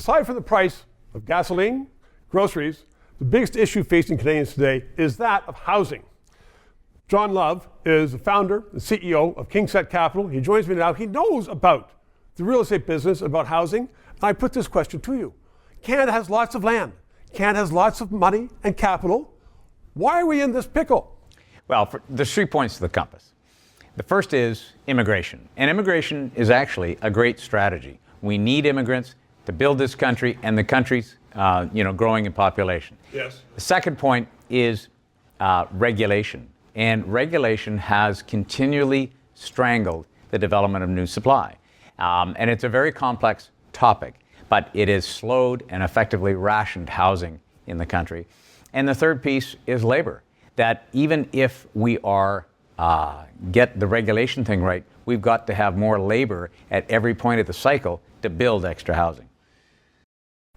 Aside from the price of gasoline, groceries, the biggest issue facing Canadians today is that of housing. Jon Love is the founder and CEO of KingSett Capital. He joins me now. He knows about the real estate business, about housing. And I put this question to you. Canada has lots of land. Canada has lots of money and capital. Why are we in this pickle? Well, there's 3 points to the compass. The first is immigration. And immigration is actually a great strategy. We need immigrants to build this country and the country's growing in population. Yes. The second point is regulation. And regulation has continually strangled the development of new supply. And it's a very complex topic, but it has slowed and effectively rationed housing in the country. And the third piece is labor, that even if we are get the regulation thing right, we've got to have more labor at every point of the cycle to build extra housing.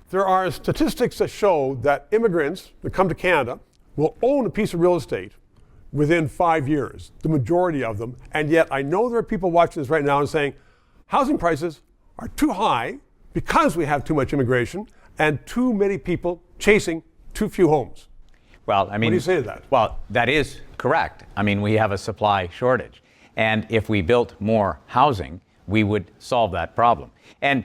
There are statistics that show that immigrants that come to Canada will own a piece of real estate within 5 years, the majority of them. And yet I know there are people watching this right now and saying housing prices are too high because we have too much immigration and too many people chasing too few homes. Well, I mean, what do you say to that? Well, that is correct. I mean, we have a supply shortage. And if we built more housing, we would solve that problem. And,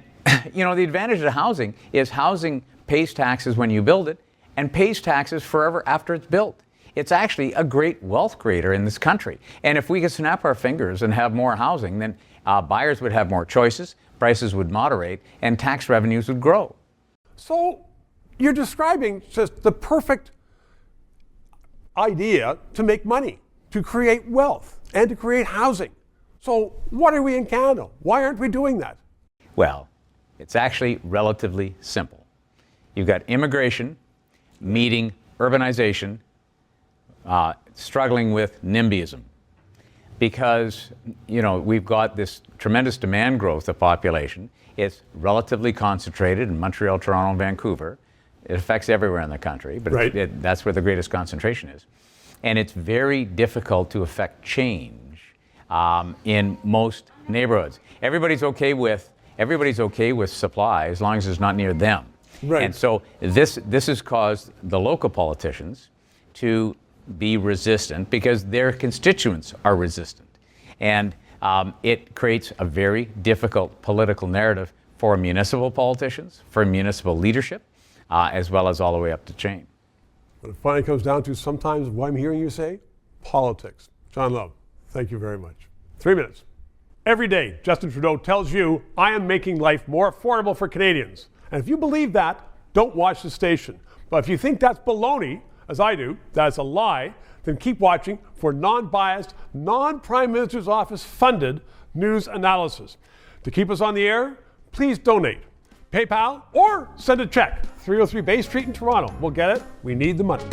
the advantage of housing is housing pays taxes when you build it and pays taxes forever after it's built. It's actually a great wealth creator in this country. And if we could snap our fingers and have more housing, then buyers would have more choices, prices would moderate, and tax revenues would grow. So you're describing just the perfect idea to make money, to create wealth, and to create housing. So what are we in Canada? Why aren't we doing that? Well, it's actually relatively simple. You've got immigration meeting urbanization, struggling with NIMBYism. Because, we've got this tremendous demand growth of population. It's relatively concentrated in Montreal, Toronto, and Vancouver. It affects everywhere in the country, but right. That's where the greatest concentration is. And it's very difficult to affect change in most neighborhoods. Everybody's okay with supply as long as it's not near them. Right. And so this has caused the local politicians to be resistant because their constituents are resistant. And it creates a very difficult political narrative for municipal politicians, for municipal leadership, as well as all the way up the chain. But it finally comes down to sometimes what I'm hearing you say, politics. Jon Love, thank you very much. 3 minutes. Every day, Justin Trudeau tells you, I am making life more affordable for Canadians. And if you believe that, don't watch the station. But if you think that's baloney, as I do, that's a lie, then keep watching for non-biased, non-Prime Minister's Office funded news analysis. To keep us on the air, please donate. PayPal or send a check. 303 Bay Street in Toronto. We'll get it. We need the money.